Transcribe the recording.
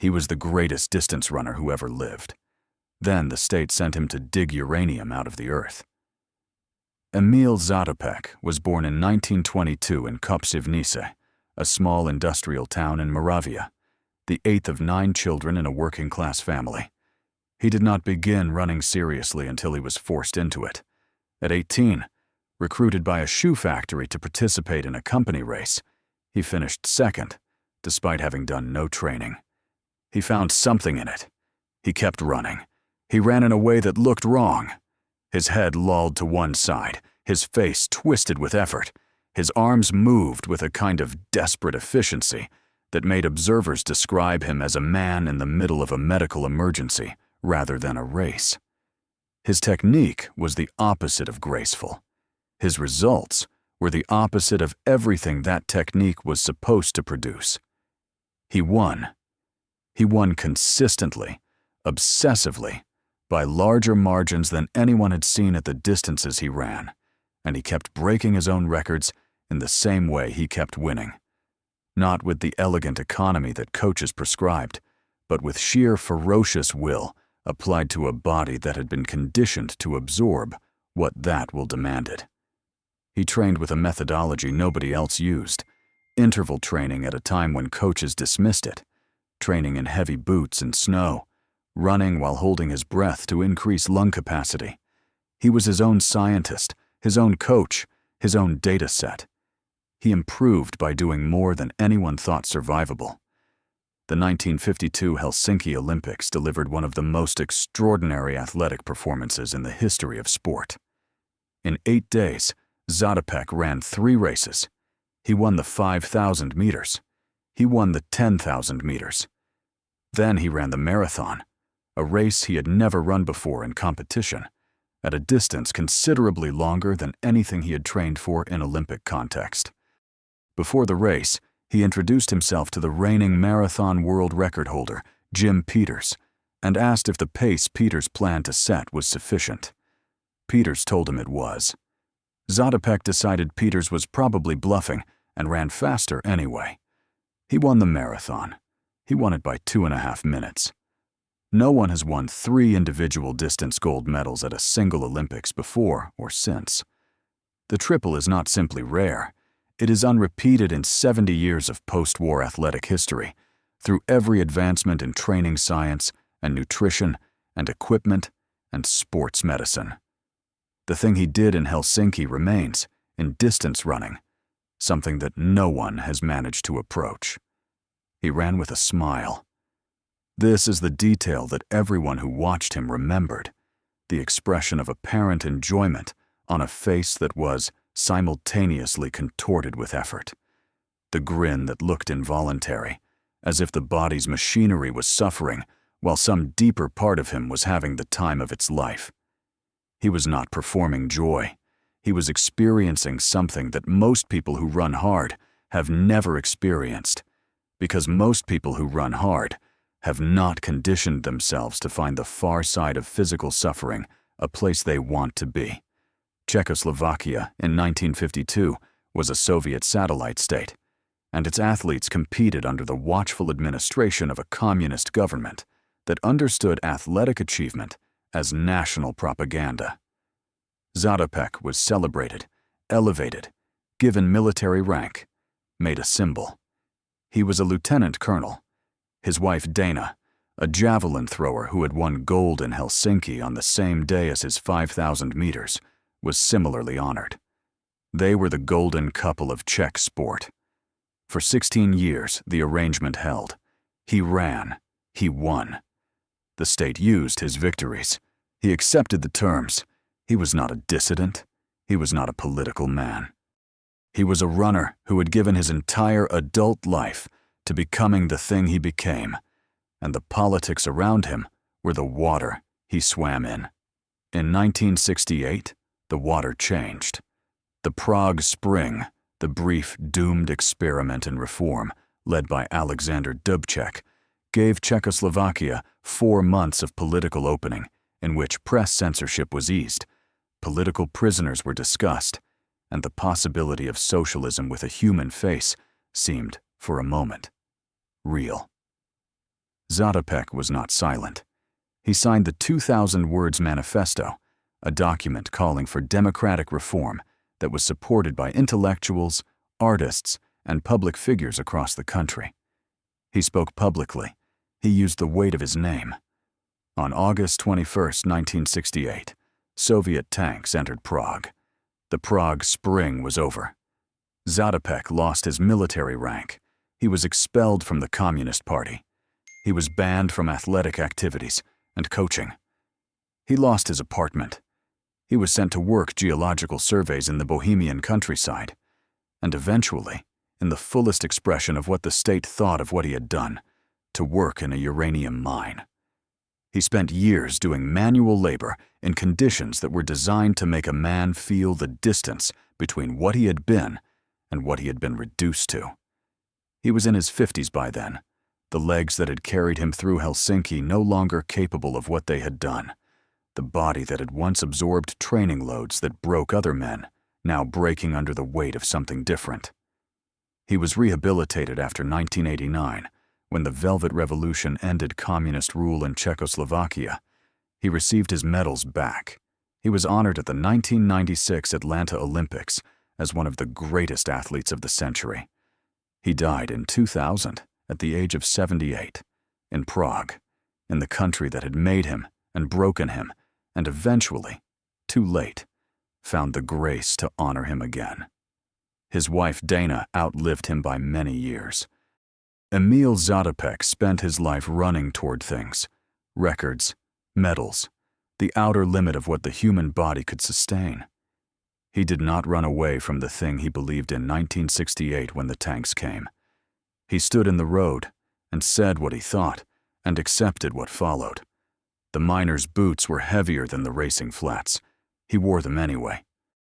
He was the greatest distance runner who ever lived. Then the state sent him to dig uranium out of the earth. Emil Zátopek was born in 1922 in Kopřivnice, a small industrial town in Moravia, the eighth of 9 children in a working-class family. He did not begin running seriously until he was forced into it. At 18, recruited by a shoe factory to participate in a company race, he finished second, despite having done no training. He found something in it. He kept running. He ran in a way that looked wrong. His head lolled to one side, his face twisted with effort. His arms moved with a kind of desperate efficiency that made observers describe him as a man in the middle of a medical emergency rather than a race. His technique was the opposite of graceful. His results were the opposite of everything that technique was supposed to produce. He won. He won consistently, obsessively, by larger margins than anyone had seen at the distances he ran, and he kept breaking his own records in the same way he kept winning. Not with the elegant economy that coaches prescribed, but with sheer ferocious will applied to a body that had been conditioned to absorb what that will demanded. He trained with a methodology nobody else used, interval training at a time when coaches dismissed it, training in heavy boots and snow, running while holding his breath to increase lung capacity. He was his own scientist, his own coach, his own data set. He improved by doing more than anyone thought survivable. The 1952 Helsinki Olympics delivered one of the most extraordinary athletic performances in the history of sport. In 8 days, Zátopek ran 3 races. He won the 5,000 meters. He won the 10,000 meters. Then he ran the marathon, a race he had never run before in competition, at a distance considerably longer than anything he had trained for in Olympic context. Before the race, he introduced himself to the reigning marathon world record holder, Jim Peters, and asked if the pace Peters planned to set was sufficient. Peters told him it was. Zátopek decided Peters was probably bluffing and ran faster anyway. He won the marathon. He won it by 2.5 minutes. No one has won 3 individual distance gold medals at a single Olympics before or since. The triple is not simply rare. It is unrepeated in 70 years of post-war athletic history, through every advancement in training science and nutrition and equipment and sports medicine. The thing he did in Helsinki remains, in distance running, something that no one has managed to approach. He ran with a smile. This is the detail that everyone who watched him remembered, the expression of apparent enjoyment on a face that was simultaneously contorted with effort, the grin that looked involuntary, as if the body's machinery was suffering while some deeper part of him was having the time of its life. He was not performing joy. He was experiencing something that most people who run hard have never experienced, because most people who run hard have not conditioned themselves to find the far side of physical suffering a place they want to be. Czechoslovakia in 1952 was a Soviet satellite state, and its athletes competed under the watchful administration of a communist government that understood athletic achievement as national propaganda. Zátopek was celebrated, elevated, given military rank, made a symbol. He was a lieutenant colonel. His wife Dana, a javelin thrower who had won gold in Helsinki on the same day as his 5,000 meters, was similarly honored. They were the golden couple of Czech sport. For 16 years, the arrangement held. He ran. He won. The state used his victories. He accepted the terms. He was not a dissident. He was not a political man. He was a runner who had given his entire adult life to becoming the thing he became, and the politics around him were the water he swam in. In 1968, the water changed. The Prague Spring, the brief, doomed experiment in reform, led by Alexander Dubček, gave Czechoslovakia 4 months of political opening, in which press censorship was eased, political prisoners were discussed, and the possibility of socialism with a human face seemed, for a moment, real. Zátopek was not silent. He signed the 2,000 Words Manifesto, a document calling for democratic reform that was supported by intellectuals, artists, and public figures across the country. He spoke publicly. He used the weight of his name. On August 21, 1968, Soviet tanks entered Prague. The Prague Spring was over. Zátopek lost his military rank. He was expelled from the Communist Party. He was banned from athletic activities and coaching. He lost his apartment. He was sent to work geological surveys in the Bohemian countryside, and eventually, in the fullest expression of what the state thought of what he had done, to work in a uranium mine. He spent years doing manual labor in conditions that were designed to make a man feel the distance between what he had been and what he had been reduced to. He was in his 50s by then, the legs that had carried him through Helsinki no longer capable of what they had done, the body that had once absorbed training loads that broke other men, now breaking under the weight of something different. He was rehabilitated after 1989, when the Velvet Revolution ended communist rule in Czechoslovakia. He received his medals back. He was honored at the 1996 Atlanta Olympics as one of the greatest athletes of the century. He died in 2000 at the age of 78, in Prague, in the country that had made him and broken him, and eventually, too late, found the grace to honor him again. His wife Dana outlived him by many years. Emil Zátopek spent his life running toward things, records, medals, the outer limit of what the human body could sustain. He did not run away from the thing he believed in 1968 when the tanks came. He stood in the road and said what he thought and accepted what followed. The miner's boots were heavier than the racing flats. He wore them anyway.